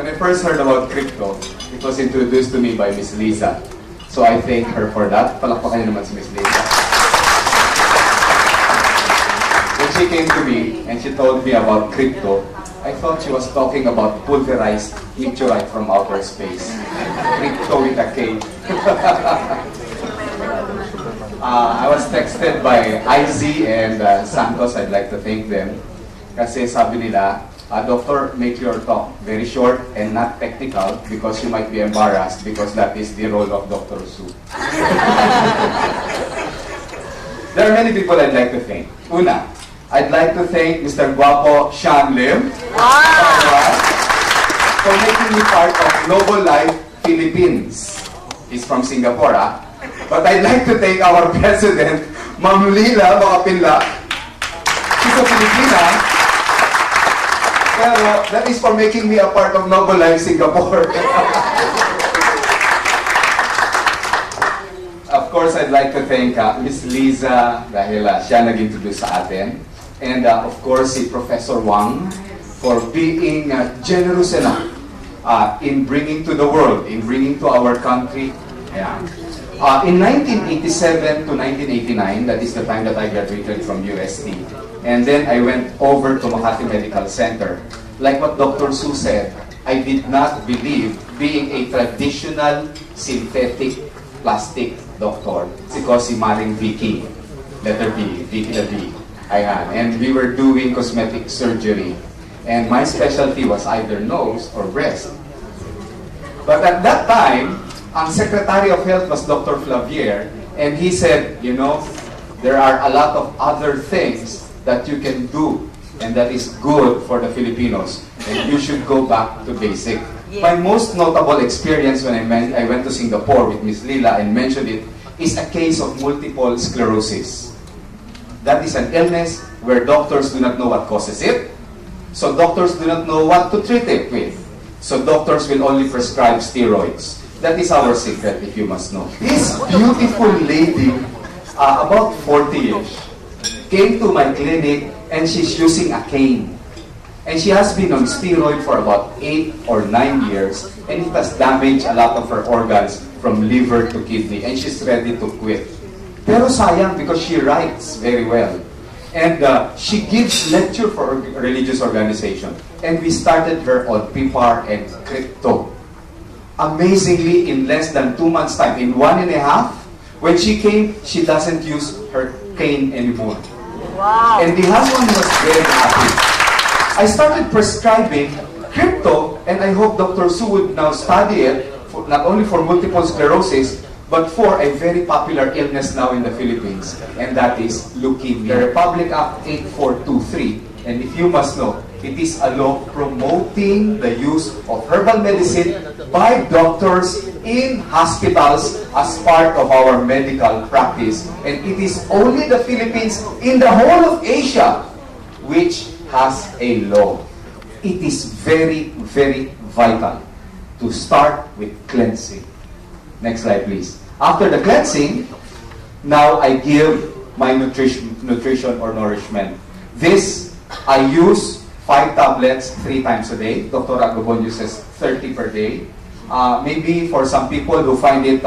When I first heard about crypto, it was introduced to me by Miss Liza. So I thank her for that. Palakpakan niyo naman si Miss Liza. When she came to me and she told me about crypto, I thought she was talking about pulverized meteorite from outer space. Crypto with a K. I was texted by IZ and Santos. I'd like to thank them. Kasi sabi nila, Doctor, make your talk very short and not technical because you might be embarrassed because that is the role of Dr. Su. There are many people I'd like to thank. Una, I'd like to thank Mr. Guapo Sean Lim for making me part of Global Life Philippines. He's from Singapore, But I'd like to thank our President, Ma'am Lila Makapinla. She's a Filipina. Pero that is for making me a part of Global Life Singapore. Of course, I'd like to thank Miss Liza dahil siya nag-introduce sa atin. And of course, si Professor Wang for being generous enough in bringing to the world, in bringing to our country. Yeah. In 1987 to 1989, that is the time that I graduated from UST. And then I went over to Makati Medical Center. Like what Dr. Su said, I did not believe being a traditional synthetic plastic doctor. Because si Maring Vicky, letter B, Vicky the B, ayan. And we were doing cosmetic surgery. And my specialty was either nose or breast. But at that time, ang Secretary of Health was Dr. Flavier, and he said, you know, there are a lot of other things that you can do, and that is good for the Filipinos, and you should go back to basic. Yeah. My most notable experience when I went to Singapore with Ms. Lila and mentioned it, is a case of multiple sclerosis. That is an illness where doctors do not know what causes it, so doctors do not know what to treat it with. So doctors will only prescribe steroids. That is our secret, if you must know. This beautiful lady, about 40-ish, came to my clinic and she's using a cane. And she has been on steroid for about 8 or 9 years, and it has damaged a lot of her organs from liver to kidney, and she's ready to quit. Pero sayang, because she writes very well. And she gives lecture for a religious organization. And we started her on PIPAR and crypto. Amazingly, in less than 2 months' time, in 1.5, when she came, she doesn't use her cane anymore. Wow. And the husband was very happy. I started prescribing crypto, and I hope Dr. Su would now study it, for, not only for multiple sclerosis, but for a very popular illness now in the Philippines, and that is leukemia. The Republic Act 8423, and if you must know, it is a law promoting the use of herbal medicine by doctors in hospitals as part of our medical practice. And it is only the Philippines in the whole of Asia which has a law. It is very, very vital to start with cleansing. Next slide, please. After the cleansing, now I give my nutrition or nourishment. This I use 5 tablets 3 times a day. Dr. Agobon uses 30 per day. Maybe for some people who find it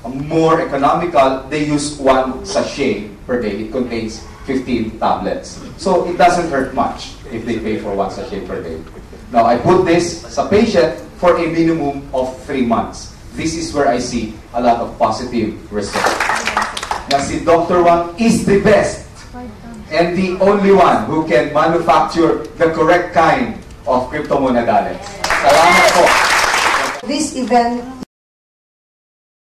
more economical, they use 1 sachet per day. It contains 15 tablets. So it doesn't hurt much if they pay for 1 sachet per day. Now I put this sa patient for a minimum of 3 months. This is where I see a lot of positive results. Now si Dr. Wang is the best and the only one who can manufacture the correct kind of CRYPTOMONADALES. Salamat po. This event